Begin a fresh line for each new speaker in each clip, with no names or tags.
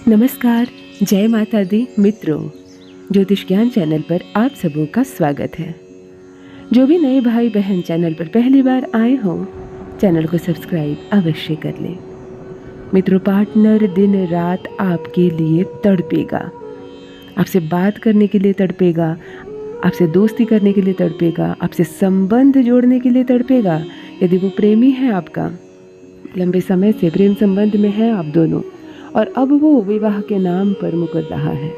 नमस्कार, जय माता दी मित्रों। ज्योतिष ज्ञान चैनल पर आप सबों का स्वागत है। जो भी नए भाई बहन चैनल पर पहली बार आए हों, चैनल को सब्सक्राइब अवश्य कर लें। मित्रों, पार्टनर दिन रात आपके लिए तड़पेगा, आपसे बात करने के लिए तड़पेगा, आपसे दोस्ती करने के लिए तड़पेगा, आपसे संबंध जोड़ने के लिए तड़पेगा। यदि वो प्रेमी है, आपका लंबे समय से प्रेम संबंध में है आप दोनों, और अब वो विवाह के नाम पर मुकर रहा है,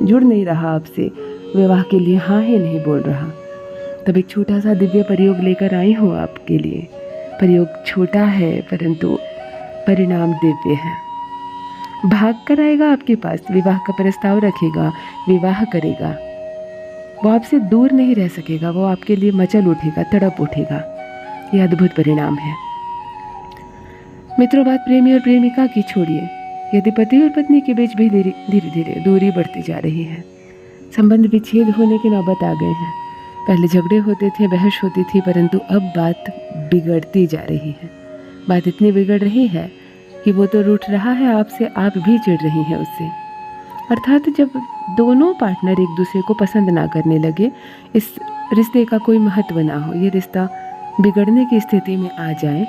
जुड़ नहीं रहा आपसे, विवाह के लिए हाँ ही नहीं बोल रहा, तब एक छोटा सा दिव्य प्रयोग लेकर आई हूँ आपके लिए। प्रयोग छोटा है परंतु परिणाम दिव्य है। भाग कर आएगा आपके पास, विवाह का प्रस्ताव रखेगा, विवाह करेगा। वो आपसे दूर नहीं रह सकेगा, वो आपके लिए मचल उठेगा, तड़प उठेगा। यह अद्भुत परिणाम है। मित्रों, बात प्रेमी और प्रेमिका की छोड़िए, यदि पति और पत्नी के बीच भी धीरे धीरे दूरी बढ़ती जा रही है, संबंध विच्छेद होने की नौबत आ गए हैं। पहले झगड़े होते थे, बहस होती थी, परंतु अब बात बिगड़ती जा रही है। बात इतनी बिगड़ रही है कि वो तो रूठ रहा है आपसे, आप भी चिढ़ रही हैं उससे। अर्थात जब दोनों पार्टनर एक दूसरे को पसंद ना करने लगे, इस रिश्ते का कोई महत्व ना हो, ये रिश्ता बिगड़ने की स्थिति में आ जाए,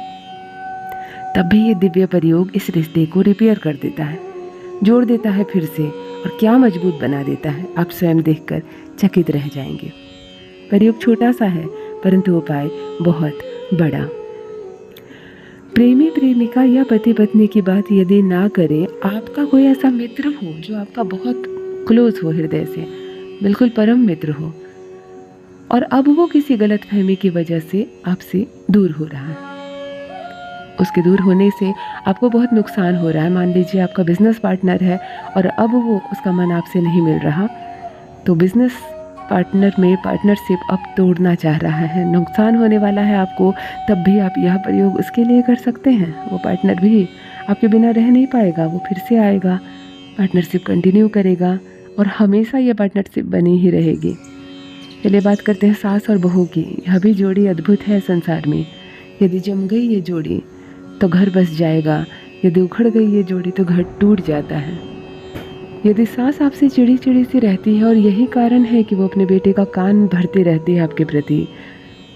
तब भी ये दिव्य प्रयोग इस रिश्ते को रिपेयर कर देता है, जोड़ देता है फिर से, और क्या मजबूत बना देता है, आप स्वयं देखकर चकित रह जाएंगे। प्रयोग छोटा सा है परंतु उपाय बहुत बड़ा। प्रेमी प्रेमिका या पति पत्नी की बात यदि ना करें, आपका कोई ऐसा मित्र हो जो आपका बहुत क्लोज हो, हृदय से बिल्कुल परम मित्र हो, और अब वो किसी गलतफहमी की वजह से आपसे दूर हो रहा है। उसके दूर होने से आपको बहुत नुकसान हो रहा है। मान लीजिए आपका बिजनेस पार्टनर है और अब वो उसका मन आपसे नहीं मिल रहा, तो बिजनेस पार्टनर में पार्टनरशिप अब तोड़ना चाह रहा है, नुकसान होने वाला है आपको, तब भी आप यह प्रयोग उसके लिए कर सकते हैं। वो पार्टनर भी आपके बिना रह नहीं पाएगा, वो फिर से आएगा, पार्टनरशिप कंटिन्यू करेगा और हमेशा ये पार्टनरशिप बनी ही रहेगी। चलिए बात करते हैं सास और बहू की। यह भी जोड़ी अद्भुत है संसार में। यदि जम गई ये जोड़ी तो घर बस जाएगा, यदि उखड़ गई ये जोड़ी तो घर टूट जाता है। यदि सास आपसे चिड़ी चिड़ी सी रहती है, और यही कारण है कि वो अपने बेटे का कान भरती रहती है आपके प्रति,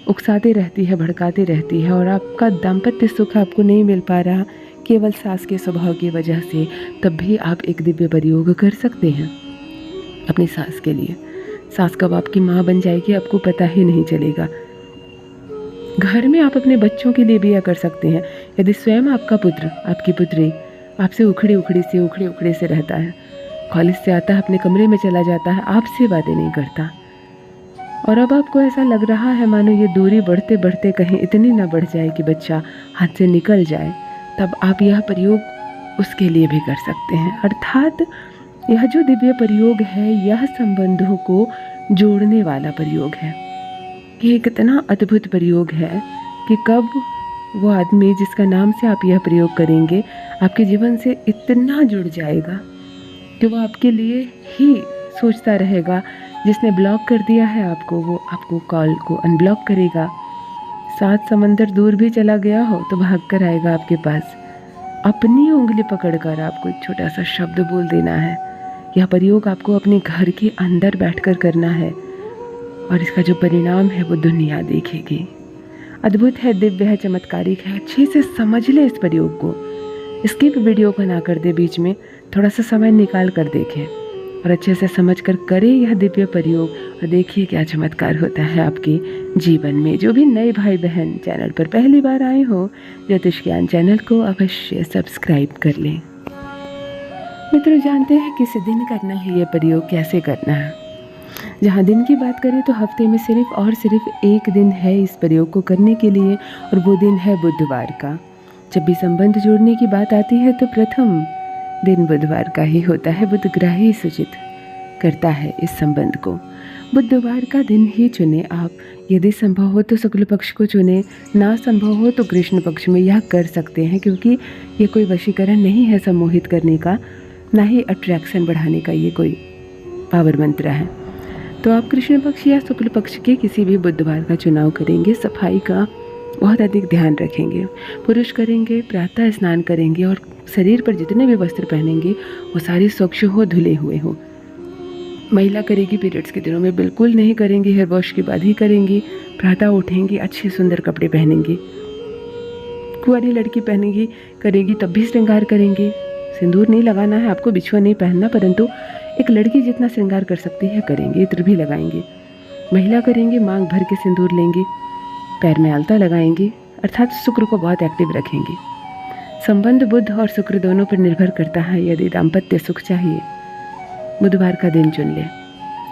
उकसाती रहती है, भड़काती रहती है, और आपका दाम्पत्य सुख आपको नहीं मिल पा रहा केवल सास के स्वभाव की वजह से, तब भी आप एक दिव्य प्रयोग कर सकते हैं अपनी सास के लिए। सास कब आपकी माँ बन जाएगी आपको पता ही नहीं चलेगा। घर में आप अपने बच्चों के लिए भी यह कर सकते हैं। यदि स्वयं आपका पुत्र, आपकी पुत्री आपसे उखड़ी उखड़ी से रहता है, कॉलेज से आता है, अपने कमरे में चला जाता है, आपसे बातें नहीं करता, और अब आपको ऐसा लग रहा है मानो ये दूरी बढ़ते बढ़ते कहीं इतनी ना बढ़ जाए कि बच्चा हाथ से निकल जाए, तब आप यह प्रयोग उसके लिए भी कर सकते हैं। अर्थात यह जो दिव्य प्रयोग है, यह संबंधों को जोड़ने वाला प्रयोग है। ये कितना अद्भुत प्रयोग है कि कब वो आदमी जिसका नाम से आप यह प्रयोग करेंगे, आपके जीवन से इतना जुड़ जाएगा कि वो आपके लिए ही सोचता रहेगा। जिसने ब्लॉक कर दिया है आपको, वो आपको कॉल को अनब्लॉक करेगा। 7 समंदर दूर भी चला गया हो तो भाग कर आएगा आपके पास। अपनी उंगली पकड़कर आपको एक छोटा सा शब्द बोल देना है। यह प्रयोग आपको अपने घर के अंदर बैठकर करना है, और इसका जो परिणाम है वो दुनिया देखेगी। अद्भुत है, दिव्य है, चमत्कारिक है। अच्छे से समझ ले इस प्रयोग को। स्किप वीडियो को ना कर दे, बीच में थोड़ा सा समय निकाल कर देखें और अच्छे से समझ कर करें यह दिव्य प्रयोग, और देखिए क्या चमत्कार होता है आपके जीवन में। जो भी नए भाई बहन चैनल पर पहली बार आए हो, ज्योतिष ज्ञान चैनल को अवश्य सब्सक्राइब कर लें। मित्रों, जानते हैं किस दिन करना है यह प्रयोग, कैसे करना है। जहाँ दिन की बात करें तो हफ्ते में सिर्फ और सिर्फ एक दिन है इस प्रयोग को करने के लिए, और वो दिन है बुधवार का। जब भी संबंध जोड़ने की बात आती है तो प्रथम दिन बुधवार का ही होता है। बुध ग्रह ही सूचित करता है इस संबंध को। बुधवार का दिन ही चुने आप। यदि संभव हो तो शुक्ल पक्ष को चुने, ना संभव हो तो कृष्ण पक्ष में यह कर सकते हैं, क्योंकि ये कोई वशीकरण नहीं है सम्मोहित करने का, ना ही अट्रैक्शन बढ़ाने का ये कोई पावर मंत्र है। तो आप कृष्ण पक्ष या शुक्ल पक्ष के किसी भी बुधवार का चुनाव करेंगे। सफाई का बहुत अधिक ध्यान रखेंगे। पुरुष करेंगे, प्रातः स्नान करेंगे और शरीर पर जितने भी वस्त्र पहनेंगे वो सारे स्वच्छ हो, धुले हुए हो। महिला करेगी पीरियड्स के दिनों में बिल्कुल नहीं करेंगी, हेयर वॉश के बाद ही करेंगी। प्रातः उठेंगी, अच्छे सुंदर कपड़े पहनेंगी। कुंवारी लड़की पहनेगी, करेगी तब भी श्रृंगार करेंगी। सिंदूर नहीं लगाना है आपको, बिछुआ नहीं पहनना, परंतु एक लड़की जितना श्रृंगार कर सकती है करेंगे। इत्र भी लगाएंगे। महिला करेंगे, मांग भर के सिंदूर लेंगे, पैर में आलता लगाएंगे, अर्थात शुक्र को बहुत एक्टिव रखेंगे। संबंध बुध और शुक्र दोनों पर निर्भर करता है। यदि दाम्पत्य सुख चाहिए, बुधवार का दिन चुन ले।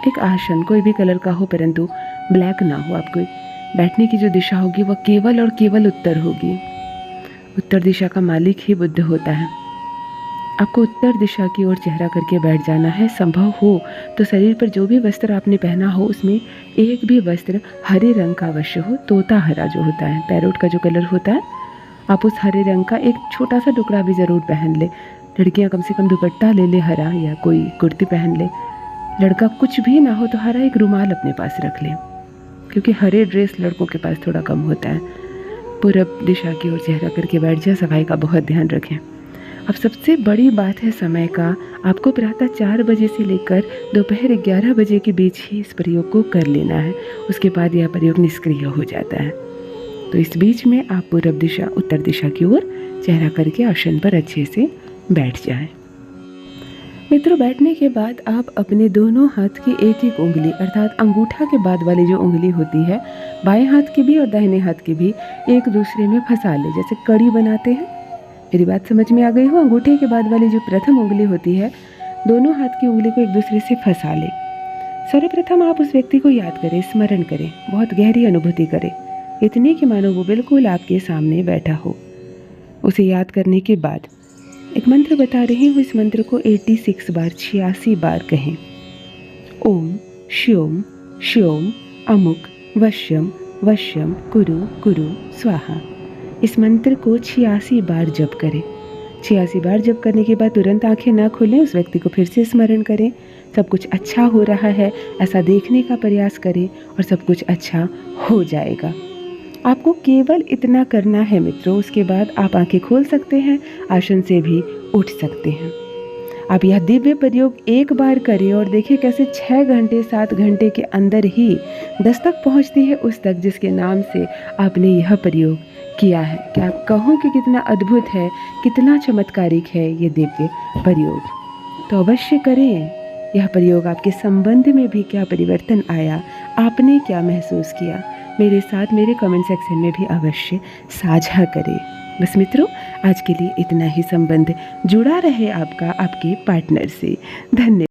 एक आसन कोई भी कलर का हो, परंतु ब्लैक ना हो। आपको बैठने की जो दिशा होगी वह केवल और केवल उत्तर होगी। उत्तर दिशा का मालिक ही बुध होता है। आपको उत्तर दिशा की ओर चेहरा करके बैठ जाना है। संभव हो तो शरीर पर जो भी वस्त्र आपने पहना हो उसमें एक भी वस्त्र हरे रंग का अवश्य हो। तोता हरा जो होता है, पैरोट का जो कलर होता है, आप उस हरे रंग का एक छोटा सा टुकड़ा भी ज़रूर पहन ले। लड़कियां कम से कम दुपट्टा ले ले हरा, या कोई कुर्ती पहन ले। लड़का कुछ भी ना हो तो हरा एक रुमाल अपने पास रख ले, क्योंकि हरे ड्रेस लड़कों के पास थोड़ा कम होता है। पूरब दिशा की ओर चेहरा करके बैठ जाए। सफाई का बहुत ध्यान रखें। अब सबसे बड़ी बात है समय का। आपको प्रातः 4 बजे से लेकर दोपहर 11 बजे के बीच ही इस प्रयोग को कर लेना है। उसके बाद यह प्रयोग निष्क्रिय हो जाता है। तो इस बीच में आप पूरब दिशा उत्तर दिशा की ओर चेहरा करके आसन पर अच्छे से बैठ जाएं। मित्रों, बैठने के बाद आप अपने दोनों हाथ की एक एक उंगली, अर्थात अंगूठा के बाद वाली जो उंगली होती है, बाएं हाथ की भी और दाहिने हाथ की भी एक दूसरे में फंसा ले, जैसे कड़ी बनाते हैं। मेरी बात समझ में आ गई हो? अंगूठे के बाद वाली जो प्रथम उंगली होती है, दोनों हाथ की उंगली को एक दूसरे से फंसा ले। सर्वप्रथम आप उस व्यक्ति को याद करें, स्मरण करें, बहुत गहरी अनुभूति करें, इतनी कि मानो वो बिल्कुल आपके सामने बैठा हो। उसे याद करने के बाद एक मंत्र बता रही हूँ। इस मंत्र को 86 बार, 86 बार कहें। ओम श्योम श्योम अमुक वश्यम वश्यम कुरु कुरु स्वाहा। इस मंत्र को 86 बार जप करें। 86 बार जप करने के बाद तुरंत आंखें ना खोलें। उस व्यक्ति को फिर से स्मरण करें। सब कुछ अच्छा हो रहा है ऐसा देखने का प्रयास करें और सब कुछ अच्छा हो जाएगा। आपको केवल इतना करना है मित्रों। उसके बाद आप आंखें खोल सकते हैं, आसन से भी उठ सकते हैं। आप यह दिव्य प्रयोग एक बार करें और देखिए कैसे 6 घंटे 7 घंटे के अंदर ही दस्तक पहुंचती है उस तक जिसके नाम से आपने यह प्रयोग किया है। क्या आप कहो कि कितना अद्भुत है, कितना चमत्कारिक है ये दिव्य प्रयोग। तो अवश्य करें यह प्रयोग। आपके संबंध में भी क्या परिवर्तन आया, आपने क्या महसूस किया, मेरे साथ मेरे कमेंट सेक्शन में भी अवश्य साझा करें। बस मित्रों, आज के लिए इतना ही। संबंध जुड़ा रहे आपका आपके पार्टनर से। धन्यवाद।